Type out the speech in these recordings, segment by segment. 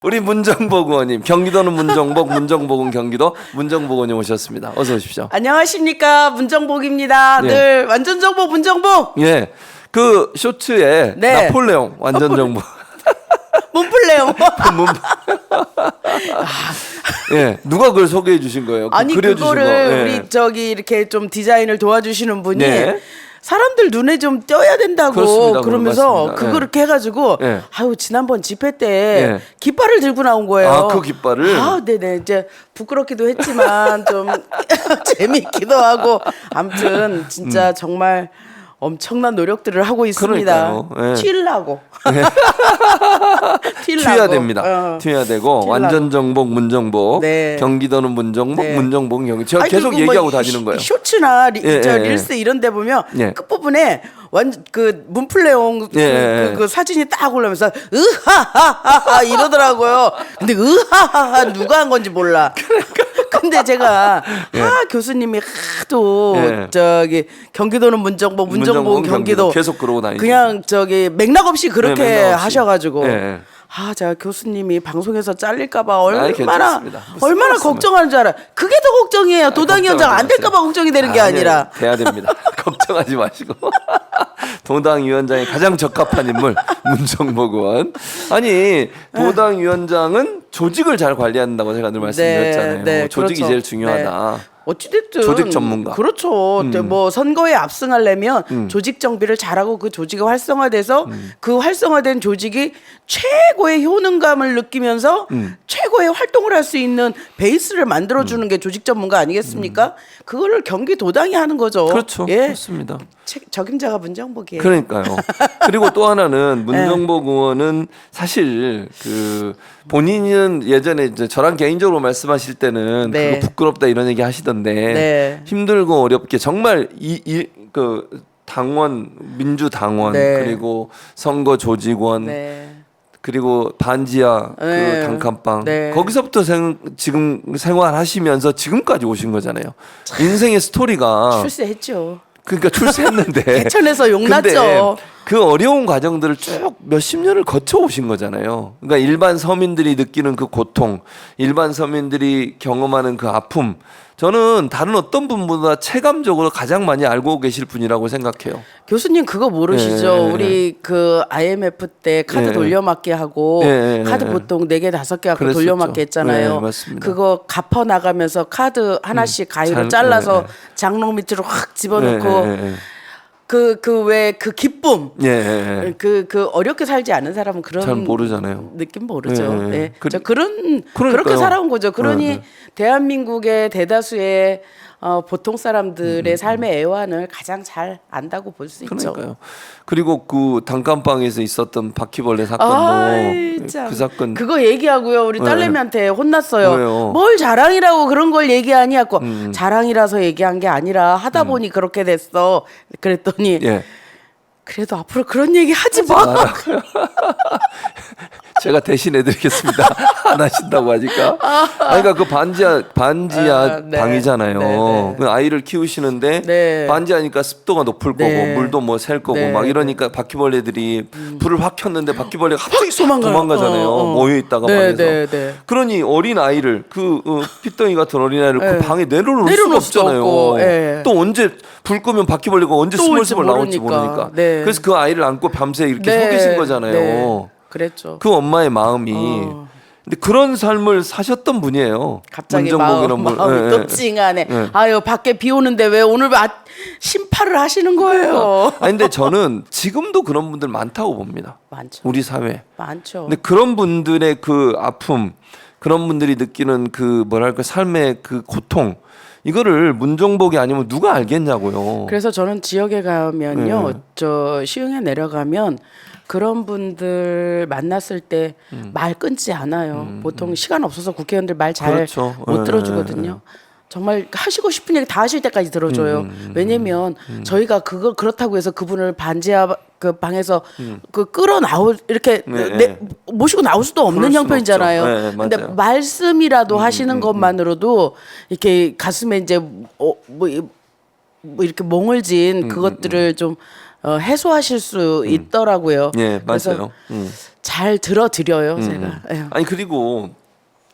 우리 문정복 의원님, 경기도는 문정복, 문정복은 경기도, 문정복 의원님 오셨습니다. 어서 오십시오. 안녕하십니까, 문정복입니다. 예. 늘 완전 정복 문정복. 예, 그 쇼츠에 네. 나폴레옹 완전 정복. 문플레옹. 예, 누가 그걸 소개해 주신 거예요? 아니 그려주신 그거를 거. 예. 우리 저기 이렇게 좀 디자인을 도와주시는 분이 네. 사람들 눈에 좀 띄어야 된다고 그렇습니다. 그러면서 맞습니다. 그거 예. 이렇게 해가지고 예. 아유 지난번 집회 때 예. 깃발을 들고 나온 거예요. 아, 그 깃발을? 아, 네네. 이제 부끄럽기도 했지만 좀 재밌기도 하고 아무튼 진짜 정말 엄청난 노력들을 하고 있습니다. 그러니까요. 예. 튀려고. 튀어야 됩니다. 튀어야 되고 튀려고. 완전 정복, 문정복. 네. 경기도는 문정복, 네. 문정복은 경기. 제가 아니, 계속 그리고 얘기하고 뭐 다니는 거예요. 쇼츠나 예, 예, 릴스 이런 데 보면 예. 끝부분에 완전 그 문플레옹 예. 그 사진이 딱 올라오면서 으하하하하 이러더라고요. 근데 으하하하 누가 한 건지 몰라. 근데 제가 교수님이 하도 예. 저기 경기도는 문정복, 문정복은 경기도 계속 그러고 다니죠. 그냥 저기 맥락 없이 그렇게 네, 맥락 없이. 하셔가지고 예. 아, 제가 교수님이 방송에서 잘릴까봐 아니, 괜찮습니다. 무슨 얼마나 말씀을. 걱정하는 줄 알아. 그게 더 걱정이에요. 도당위원장 안 될까봐 걱정이 되는 게 아니라. 돼야 됩니다. 걱정하지 마시고. 도당위원장에 가장 적합한 인물 문정복 의원. 아니 도당위원장은 조직을 잘 관리한다고 제가 늘 말씀드렸잖아요. 네, 조직이 그렇죠. 제일 중요하다. 네. 어찌됐든 조직 전문가. 그렇죠. 뭐 선거에 압승하려면 조직 정비를 잘하고 그 조직이 활성화돼서 그 활성화된 조직이 최고의 효능감을 느끼면서 최고의 활동을 할 수 있는 베이스를 만들어주는 게 조직 전문가 아니겠습니까? 그거를 경기도당이 하는 거죠. 그렇죠. 예. 그렇습니다. 적임자가 문정복이에요. 그러니까요. 그리고 또 네. 하나는 문정복 의원은 사실 그 본인은 예전에 이제 저랑 개인적으로 말씀하실 때는 네. 그거 부끄럽다 이런 얘기 하시던데 네. 힘들고 어렵게 정말 그 당원 민주당원 네. 그리고 선거 조직원 네. 그리고 반지하 네. 그 단칸방 네. 거기서부터 지금 생활하시면서 지금까지 오신 거잖아요. 인생의 스토리가 출세했죠. 그러니까 출세했는데 개천에서 용났죠. 근데 그 어려운 과정들을 쭉 몇십 년을 거쳐 오신 거잖아요. 그러니까 일반 서민들이 느끼는 그 고통, 일반 서민들이 경험하는 그 아픔, 저는 다른 어떤 분보다 체감적으로 가장 많이 알고 계실 분이라고 생각해요. 교수님 그거 모르시죠? 예. 우리 그 IMF 때 카드 예. 돌려막기 하고 예. 카드 보통 4개 5개 갖고 그랬었죠. 돌려막기 했잖아요. 예, 맞습니다. 그거 갚아 나가면서 카드 하나씩 가위로 잘- 잘라서 예. 장롱 밑으로 확 집어넣고 예. 그 기쁨. 예. 그 어렵게 살지 않은 사람은 그런 잘 모르잖아요. 느낌 모르죠. 예. 예. 그- 그렇게 그러니까요. 살아온 거죠. 그러니 예. 대한민국의 대다수의 보통 사람들의 삶의 애환을 가장 잘 안다고 볼 수 있죠. 그러니까요. 그리고 그 단칸방에서 있었던 바퀴벌레 사건도 아이, 참. 그 사건 그거 얘기하고요. 우리 딸내미한테 혼났어요. 왜요? 뭘 자랑이라고 그런 걸 얘기하니 하고 자랑이라서 얘기한 게 아니라 하다 보니 그렇게 됐어. 그랬더니 예. 그래도 앞으로 그런 얘기 하지 마. 제가 대신해드리겠습니다. 안 하신다고 하니까. 그러니까 그 반지하 네. 방이잖아요. 네. 그 아이를 키우시는데 네. 반지하니까 습도가 높을 네. 거고 물도 뭐 셀 거고 네. 막 이러니까 바퀴벌레들이 불을 확 켰는데 바퀴벌레가 갑자기 도망가요. 도망가잖아요. 모여 있다가 네, 방에서. 네. 그러니 어린 아이를 pit덩이 같은 어린 아이를 네. 그 방에 내려놓을 내려놓을 수가 수도 없잖아요. 없고, 예. 또 언제 불 끄면 바퀴벌레가 언제 또 올지 스멀스멀 나올지 모르니까. 모르니까. 네. 그래서 그 아이를 안고 밤새 이렇게 서 계신 거잖아요. 네. 그랬죠. 그 엄마의 마음이 근데 그런 삶을 사셨던 분이에요. 갑자기 문정복 이런 분. 마음이 예, 또 예. 찡하네. 예. 아유 밖에 비 오는데 왜 오늘 심파를 하시는 거예요? 아니 근데 저는 지금도 그런 분들 많다고 봅니다. 많죠. 우리 사회. 많죠. 근데 그런 분들의 그 아픔, 그런 분들이 느끼는 그 뭐랄까 삶의 그 고통 이거를 문정복이 아니면 누가 알겠냐고요. 그래서 저는 지역에 가면요, 네. 저 시흥에 내려가면 그런 분들 만났을 때 말 끊지 않아요. 보통 시간 없어서 국회의원들 말 잘 못 그렇죠. 들어주거든요. 정말 하시고 싶은 얘기 다 하실 때까지 들어줘요. 왜냐면 저희가 그렇다고 해서 그분을 반지하 그 방에서 그 이렇게 네. 모시고 나올 수도 없는 그럴 수는 형편이잖아요. 없죠. 네, 근데 맞아요. 말씀이라도 하시는 것만으로도 이렇게 가슴에 이제 뭐 이렇게 몽을 진 그것들을 좀 해소하실 수 있더라고요. 예, 그래서 맞아요. 잘 들어드려요, 제가. 예. 아니 그리고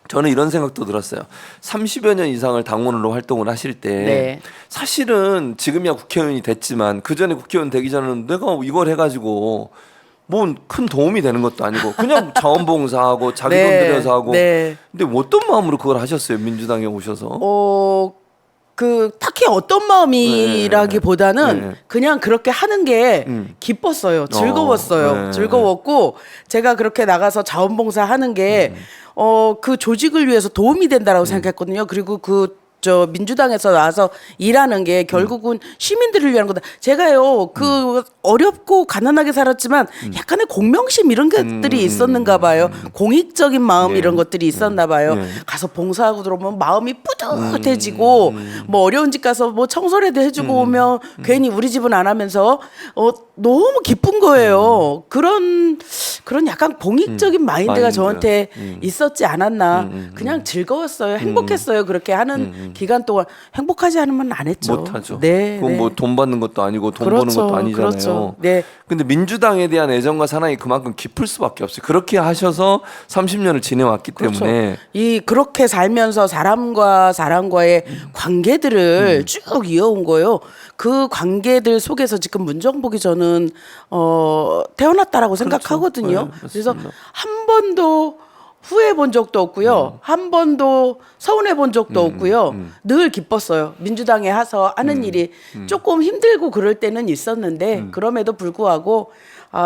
저는 이런 생각도 들었어요. 30여 년 이상을 당원으로 활동을 하실 때 네. 사실은 지금이야 국회의원이 됐지만 그 전에 국회의원 되기 전에는 내가 이걸 해가지고 뭐 큰 도움이 되는 것도 아니고 그냥 자원봉사하고 자기 돈 네. 들여서 하고. 네. 근데 어떤 마음으로 그걸 하셨어요? 민주당에 오셔서. 딱히 어떤 마음이라기보다는 네. 그냥 그렇게 하는 게 기뻤어요. 즐거웠어요. 네. 즐거웠고 제가 그렇게 나가서 자원봉사 하는 게 그 조직을 위해서 도움이 된다라고 생각했거든요. 그리고 민주당에서 나와서 일하는 게 결국은 시민들을 위한 거다. 제가요, 어렵고 가난하게 살았지만 약간의 공명심 이런 것들이 있었는가 봐요. 공익적인 마음 예. 이런 것들이 있었나 봐요. 예. 가서 봉사하고 들어오면 마음이 뿌듯해지고 뭐 어려운 집 가서 뭐 청소라도 해주고 오면 괜히 우리 집은 안 하면서 너무 기쁜 거예요. 그런 약간 공익적인 마인드가 마인드. 저한테 있었지 않았나. 그냥 즐거웠어요. 행복했어요. 그렇게 하는 기간 동안 행복하지 않으면 안 했죠. 못하죠. 네, 그건 네. 뭐 돈 받는 것도 아니고 돈 그렇죠, 버는 것도 아니잖아요. 그렇죠. 네. 근데 민주당에 대한 애정과 사랑이 그만큼 깊을 수밖에 없어요. 그렇게 하셔서 30년을 지내왔기 그렇죠. 때문에 그렇게 살면서 사람과 사람과의 관계들을 쭉 이어온 거예요. 그 관계들 속에서 지금 문정복이 저는 태어났다라고 생각하거든요. 네, 그래서 맞습니다. 한 번도 후회해 본 적도 없고요. 한 번도 서운해 본 적도 없고요. 늘 기뻤어요. 민주당에 와서 하는 일이 조금 힘들고 그럴 때는 있었는데 그럼에도 불구하고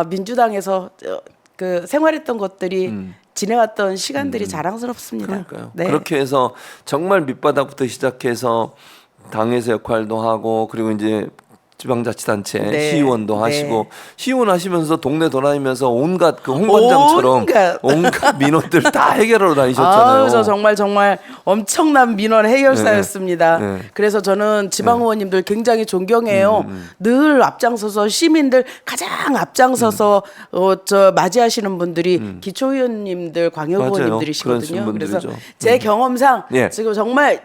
민주당에서 생활했던 것들이 지내왔던 시간들이 자랑스럽습니다. 그러니까요. 네. 그렇게 해서 정말 밑바닥부터 시작해서 당에서 역할도 하고 그리고 이제 지방자치단체 네. 시의원도 네. 하시고 시의원 하시면서 동네 돌아다니면서 온갖 그 홍반장처럼 온갖 민원들 다 해결하러 다니셨잖아요. 저 정말 엄청난 민원 해결사였습니다. 네. 네. 그래서 저는 지방 의원님들 굉장히 존경해요. 늘 앞장서서 시민들 가장 앞장서서 맞이하시는 분들이 기초의원님들, 맞아요. 광역의원님들이시거든요. 그런 그래서 분들이죠. 제 경험상 예. 지금 정말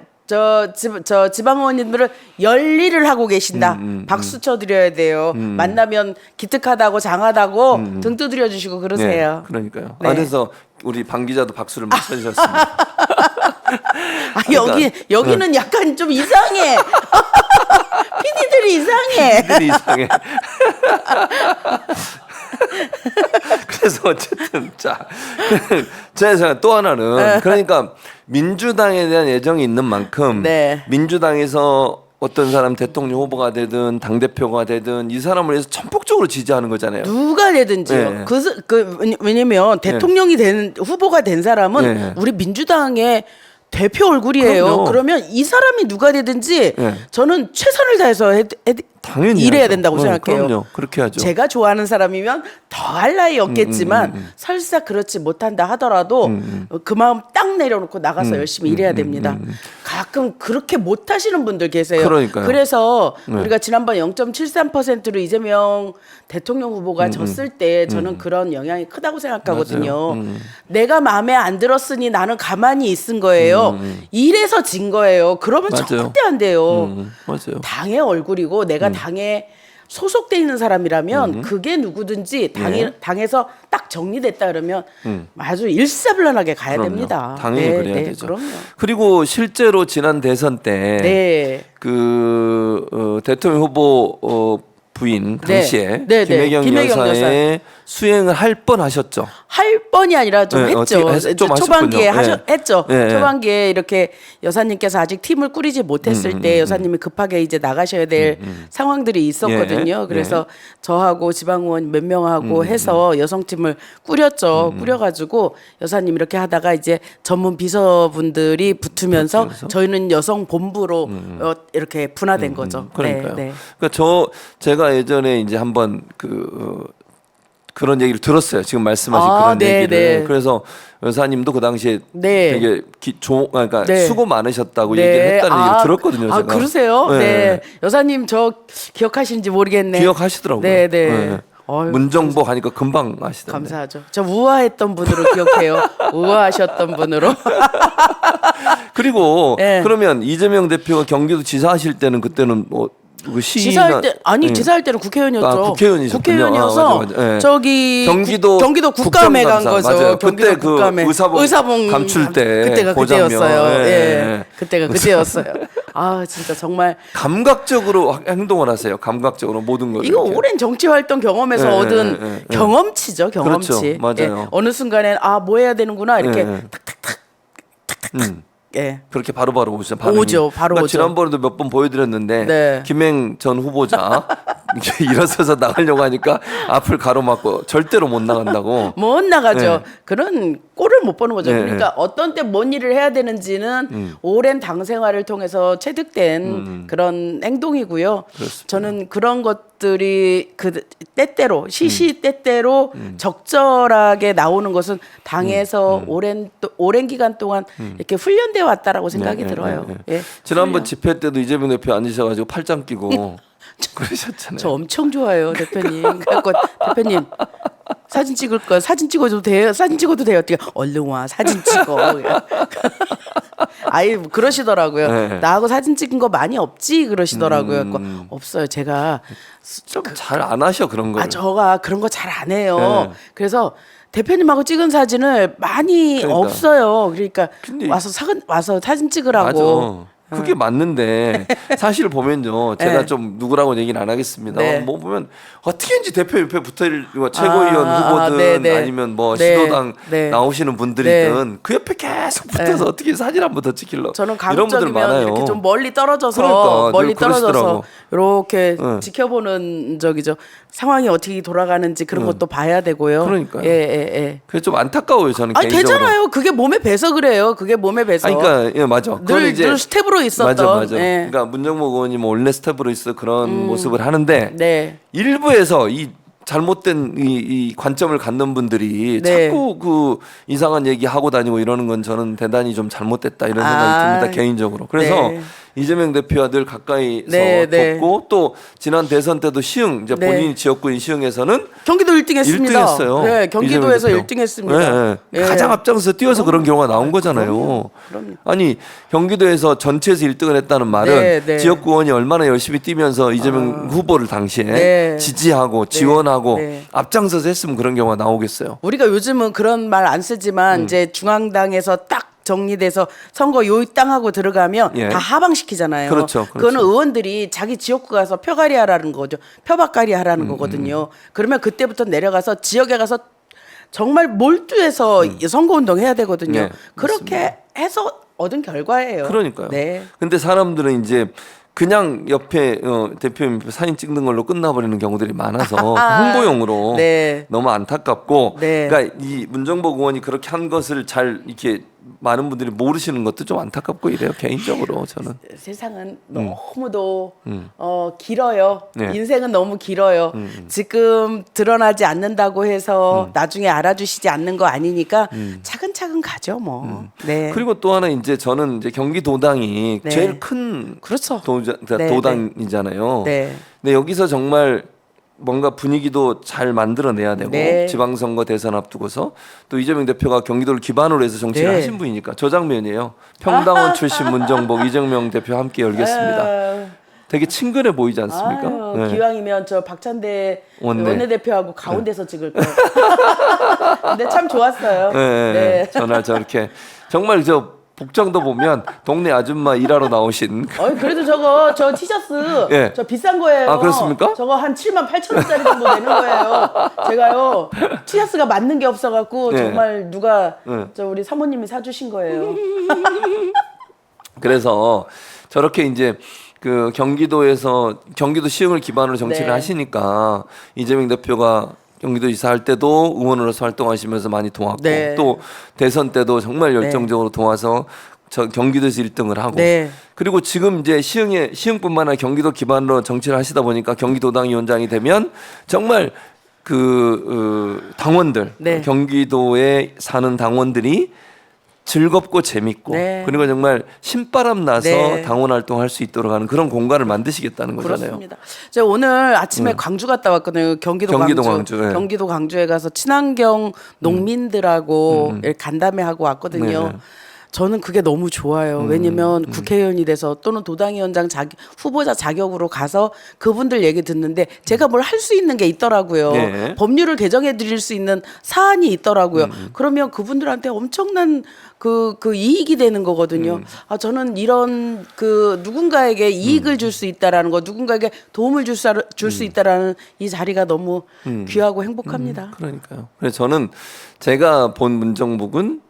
지방 의원님들은 열일을 하고 계신다. 박수 쳐드려야 돼요. 만나면 기특하다고 장하다고 등 두드려 주시고 그러세요. 네, 그러니까요. 네. 안에서 우리 방 기자도 박수를 못 쳐주셨습니다. 여기는 약간 좀 이상해. PD들이 이상해. 들이 이상해. 그래서 어쨌든 제가 또 하나는 그러니까 민주당에 대한 애정이 있는 만큼 네. 민주당에서 어떤 사람 대통령 후보가 되든 당 대표가 되든 이 사람을 위해서 전폭적으로 지지하는 거잖아요. 누가 되든지요. 네. 왜냐면 대통령이 된 후보가 된 사람은 네. 우리 민주당의 대표 얼굴이에요. 그럼요. 그러면 이 사람이 누가 되든지 네. 저는 최선을 다해서 당연히 일해야 해야죠. 된다고 생각해요. 그럼요. 그렇게 하죠. 제가 좋아하는 사람이면 더 할 나위 없겠지만 설사 그렇지 못한다 하더라도 그 마음 딱 내려놓고 나가서 열심히 일해야 됩니다. 가끔 그렇게 못하시는 분들 계세요. 그러니까요. 그래서 우리가 지난번 0.73%로 이재명 대통령 후보가 졌을 때 저는 그런 영향이 크다고 생각하거든요. 내가 마음에 안 들었으니 나는 가만히 있은 거예요. 이래서 진 거예요. 그러면 맞아요. 절대 안 돼요. 맞아요. 당의 얼굴이고 내가 당에 소속돼 있는 사람이라면 그게 누구든지 당에서 딱 정리됐다 그러면 아주 일사불란하게 가야 그럼요. 됩니다. 당연히 그래야 되죠. 그럼요. 그리고 실제로 지난 대선 때 네. 대통령 후보 부인 당시에 네, 네. 김혜경 김혜경 여사의 수행을 할 뻔하셨죠. 할 뻔이 아니라 좀 네, 했죠. 어떻게 좀 초반기에 하셨군요. 네. 했죠. 네. 초반기에 이렇게 여사님께서 아직 팀을 꾸리지 못했을 때 여사님이 급하게 이제 나가셔야 될 상황들이 있었거든요. 예. 그래서 저하고 지방의원 몇 명하고 해서 여성팀을 꾸렸죠. 꾸려가지고 여사님 이렇게 하다가 이제 전문 비서분들이 붙으면서 붙으면서? 저희는 여성 본부로 이렇게 분화된 거죠. 그러니까요. 네, 네. 그러니까 제가 예전에 이제 한번 그런 얘기를 들었어요. 지금 말씀하신 그런 네, 얘기를. 네. 그래서 여사님도 그 당시에 네. 되게 그러니까 네. 수고 많으셨다고 네. 얘기했다는 얘기를 들었거든요. 아, 제가. 그러세요? 네. 네. 여사님 저 기억하시는지 모르겠네. 기억하시더라고요. 네, 네. 어휴, 문정복 하니까 금방 아시던데. 감사하죠. 저 우아했던 분으로 기억해요. 우아하셨던 분으로. 그리고 네. 그러면 이재명 대표가 경기도 지사 하실 때는 그때는 뭐 그 지사할 때 아니 예. 지사할 때는 국회의원이었죠. 아, 국회의원이셨군요. 국회의원이어서 맞아, 맞아. 예. 저기 경기도 국감에 간 국정감사. 거죠. 맞아요. 경기도 그때 그 국감에 의사봉 감출 때 그때가 그 장면. 그때였어요. 예. 예. 그때가 그때였어요. 아 진짜 정말 감각적으로 행동을 하세요. 감각적으로 모든 걸. 이거 이렇게. 오랜 정치 활동 경험에서 예, 얻은 예, 예. 경험치죠, 경험치. 그렇죠. 맞아요. 예. 어느 순간에 아 뭐 해야 되는구나 이렇게 예. 탁탁탁 음. 예. 그렇게 바로바로 오죠. 반응이. 오죠, 바로 그러니까 오죠. 지난번에도 몇 번 보여드렸는데 네. 김행 전 후보자 이렇게 일어서서 나가려고 하니까 앞을 가로막고 절대로 못 나간다고. 못 나가죠. 네. 그런 꼴을 못 보는 거죠. 네, 그러니까 어떤 때 뭔 일을 해야 되는지는 오랜 당 생활을 통해서 체득된 그런 행동이고요. 그렇습니다. 저는 그런 것들이 그 때때로 시시때때로 적절하게 나오는 것은 당에서 오랜 기간 동안 이렇게 훈련돼 왔다라고 생각이 네, 들어요. 네, 네. 예. 지난번 훈련. 집회 때도 이재명 대표 앉으셔가지고 팔짱 끼고 그러셨잖아요. 저 엄청 좋아요, 대표님. 그래갖고 대표님 사진 찍을 거 사진 찍어도 돼요. 사진 찍어도 돼요. 어떻게 얼른 와 사진 찍어. 아이 그러시더라고요. 네. 나하고 사진 찍은 거 많이 없지 그러시더라고요. 그래갖고 없어요. 제가 좀 잘 안 하셔 그런 거. 저가 그런 거 잘 안 해요. 네. 그래서 대표님하고 찍은 사진을 많이 그러니까. 없어요. 그러니까 근데 와서 사진 찍으라고. 맞아. 그게 맞는데 사실 보면요 제가 네. 좀 누구라고 얘기는 안 하겠습니다. 네. 뭐 보면 어떻게든지 대표 옆에 붙어있는 최고위원 후보든 네, 네. 아니면 뭐 네, 시도당 네. 나오시는 분들이든 그 옆에 계속 붙어서 어떻게 사진 한 번 더 찍힐러 저는 이런 분들 가급적이면 많아요. 이렇게 좀 멀리 떨어져서 그러니까, 멀리 늘 그러시더라고. 떨어져서 이렇게 네. 지켜보는 적이죠. 상황이 어떻게 돌아가는지 그런 것도 봐야 되고요. 그러니까요. 예. 그게 좀 안타까워요 저는 아니 개인적으로. 되잖아요. 그게 몸에 배서 그래요. 그게 몸에 배서. 아니, 그러니까 예 맞아. 그거는 늘 스텝으로 있었던. 맞아. 예. 그러니까 문정목 의원이 뭐 원래 스텝으로 있어 그런 모습을 하는데 네. 일부에서 이 잘못된 이 관점을 갖는 분들이 네. 자꾸 그 이상한 얘기 하고 다니고 이러는 건 저는 대단히 좀 잘못됐다 이런 생각이 듭니다 개인적으로. 그래서 네. 이재명 대표와 늘 가까이서 네, 네. 돕고 또 지난 대선 때도 시흥 이제 네. 본인이 지역구인 시흥에서는 경기도 1등 했습니다. 1등 했어요. 네, 경기도에서 이재명 대표. 1등 했습니다. 네, 네. 가장 앞장서 뛰어서 그런 경우가 나온 거잖아요. 그럼요. 아니 경기도에서 전체에서 1등을 했다는 말은 네, 네. 지역구 의원이 얼마나 열심히 뛰면서 이재명 후보를 당시에 네. 지지하고 지원하고 네. 앞장서서 했으면 그런 경우가 나오겠어요. 우리가 요즘은 그런 말 안 쓰지만 이제 중앙당에서 딱 정리돼서 선거 요 땅하고 들어가면 예. 다 하방시키잖아요. 그렇죠. 그거는 의원들이 자기 지역구 가서 표가리 하라는 거죠. 표박가리 하라는 거거든요. 그러면 그때부터 내려가서 지역에 가서 정말 몰두해서 선거운동 해야 되거든요. 네, 그렇게 해서 얻은 결과예요. 그러니까요. 네. 근데 사람들은 이제 그냥 옆에 대표님 사진 찍는 걸로 끝나버리는 경우들이 많아서 홍보용으로 네. 너무 안타깝고 네. 그러니까 이 문정복 의원이 그렇게 한 것을 잘 이렇게 많은 분들이 모르시는 것도 좀 안타깝고 이래요 개인적으로 저는. 세상은 너무도 길어요. 네. 인생은 너무 길어요. 지금 드러나지 않는다고 해서 나중에 알아주시지 않는 거 아니니까 차근차근 가죠 뭐. 네. 그리고 또 하나 이제 저는 이제 경기도당이 네. 제일 큰 그렇죠. 그러니까 네, 도당이잖아요. 네. 근데 여기서 정말 뭔가 분위기도 잘 만들어내야 되고 네. 지방선거 대선 앞두고서 또 이재명 대표가 경기도를 기반으로 해서 정치를 네. 하신 분이니까 저 장면이에요. 평당원 출신 문정복 이재명 대표 함께 열겠습니다. 아유, 되게 친근해 보이지 않습니까? 아유, 네. 기왕이면 저 박찬대 원내. 원내대표하고 가운데서 찍을 거예요. 근데 참 좋았어요. 네. 전날 저렇게 정말 저 복장도 보면 동네 아줌마 일하러 나오신 그래도 저 티셔츠 예. 저 비싼 거예요. 아, 그렇습니까? 저거 한 7만 8천 원짜리 정도 되는 거예요. 제가요 티셔츠가 맞는 게 없어갖고 예. 정말 누가 예. 저 우리 사모님이 사주신 거예요. 그래서 저렇게 이제 그 경기도에서 경기도 시흥을 기반으로 정치를 네. 하시니까 이재명 대표가 경기도 이사할 때도 의원으로서 활동하시면서 많이 도왔고 네. 또 대선 때도 정말 열정적으로 도와서 저 경기도에서 1등을 하고 네. 그리고 지금 이제 시흥뿐만 아니라 경기도 기반으로 정치를 하시다 보니까 경기도당 위원장이 되면 정말 그 당원들 네. 경기도에 사는 당원들이 즐겁고 재밌고 네. 그리고 정말 신바람 나서 네. 당원 활동할 수 있도록 하는 그런 공간을 만드시겠다는 거잖아요. 그렇습니다. 제가 오늘 아침에 광주 갔다 왔거든요. 경기도 광주. 네. 경기도 광주에 가서 친환경 농민들하고 이렇게 간담회 하고 왔거든요. 네. 저는 그게 너무 좋아요. 왜냐면 국회의원이 돼서 또는 도당위원장 후보자 자격으로 가서 그분들 얘기 듣는데 제가 뭘 할 수 있는 게 있더라고요. 네. 법률을 개정해 드릴 수 있는 사안이 있더라고요. 그러면 그분들한테 엄청난 그 이익이 되는 거거든요. 아, 저는 이런 그 누군가에게 이익을 줄 수 있다라는 거, 누군가에게 도움을 줄 수 있다라는 이 자리가 너무 귀하고 행복합니다. 그러니까요. 그래서 저는 제가 본 문정복은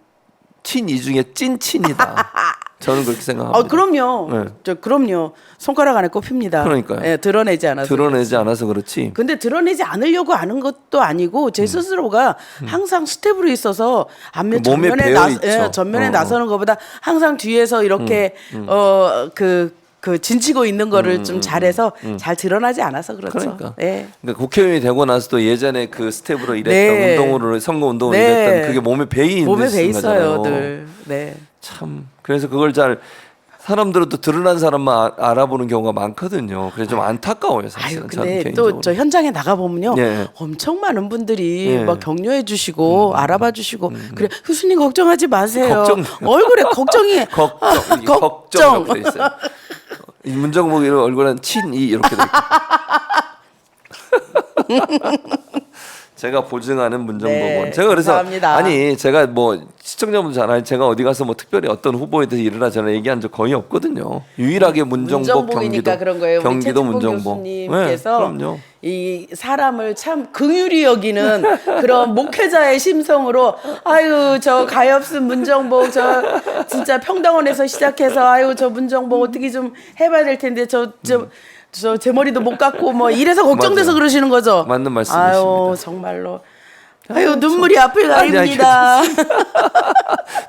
친이 중에 찐친이다. 저는 그렇게 생각합니다. 그럼요. 네. 그럼요. 손가락 안에 꼽힙니다. 그러니까요. 예, 드러내지 않아서. 드러내지 않아서 그렇지. 근데 드러내지 않으려고 하는 것도 아니고 제 스스로가 항상 스텝으로 있어서 앞면 몸에 전면에 배어 있죠. 전면에 나서는 것보다 항상 뒤에서 이렇게 그 진치고 있는 거를 좀 잘해서 잘 드러나지 않아서 그렇죠. 그러니까. 예. 그러니까 국회의원이 되고 나서도 예전에 그 스텝으로 일했던 네. 운동으로 선거 운동으로 네. 일했던 그게 몸에 배이 있는 몸에 배 거잖아요. 있어요, 늘. 네. 참 그래서 그걸 잘 사람들은 또 드러난 사람만 알아보는 경우가 많거든요. 그래서 좀 안타까워요, 사실은. 아유, 저는 근데 개인적으로. 또 저 현장에 나가 보면요, 예. 엄청 많은 분들이 예. 막 격려해 주시고 알아봐 주시고 그래 교수님 걱정하지 마세요. 걱정. 얼굴에 걱정이 걱정 옆에 있어요. 이 문정복 이런 얼굴은 친이 이렇게 돼 있고. 제가 보증하는 문정복은 네, 제가 그래서 감사합니다. 아니 제가 뭐 시청자분 잘 알아요. 제가 어디 가서 뭐 특별히 어떤 후보에 대해서 일어나 저는 얘기한 적 거의 없거든요. 유일하게 문정복 문정복이니까 그런 거예요. 경기도 우리 최진봉 문정복. 교수님께서 그럼요. 이 사람을 참 긍휼히 여기는 그런 목회자의 심성으로 아유 저 가엾은 문정복 저 진짜 평당원에서 시작해서 아유 저 문정복 어떻게 좀 해봐야 될 텐데 저 제 머리도 못 깎고 뭐 이래서 걱정돼서 맞아요. 그러시는 거죠. 맞는 말씀이십니다. 아유 정말로 아유 눈물이 앞을 아니, 가립니다.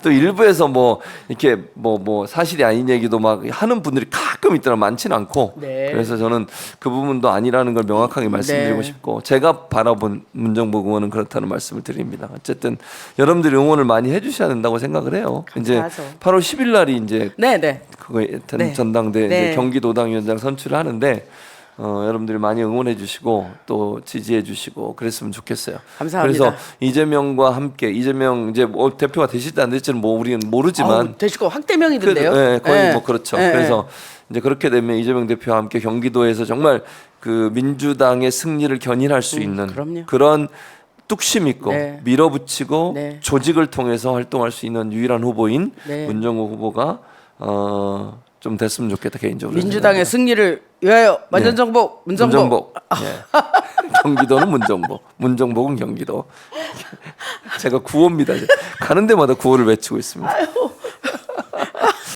또 일부에서 뭐 이렇게 뭐 사실이 아닌 얘기도 막 하는 분들이 가끔 있더라 많지는 않고 네. 그래서 저는 그 부분도 아니라는 걸 명확하게 말씀드리고 네. 싶고 제가 바라본 문정복 의원은 그렇다는 말씀을 드립니다. 어쨌든 여러분들이 응원을 많이 해주셔야 된다고 생각을 해요. 감사하죠. 이제 8월 10일 날이 이제 네네. 그거 네. 전당대 네. 이제 경기도당위원장 선출을 하는데 여러분들이 많이 응원해 주시고 또 지지해 주시고 그랬으면 좋겠어요. 감사합니다. 그래서 이재명과 함께 이재명 이제 뭐 대표가 되실지 안 될지는 뭐 우리는 모르지만 되실 거 확대명이던데요. 네, 거의 네. 뭐 그렇죠. 네, 그래서 이제 그렇게 되면 이재명 대표와 함께 경기도에서 정말 그 민주당의 승리를 견인할 수 있는 그럼요. 그런 뚝심 있고 네. 밀어붙이고 네. 조직을 통해서 활동할 수 있는 유일한 후보인 네. 문정호 후보가 좀 됐으면 좋겠다 개인적으로. 민주당의 승리를 위하여 만전정복 문정복. 문정복. 예. 경기도는 문정복. 문정복은 경기도. 제가 구호입니다. 가는 데마다 구호를 외치고 있습니다. 아유.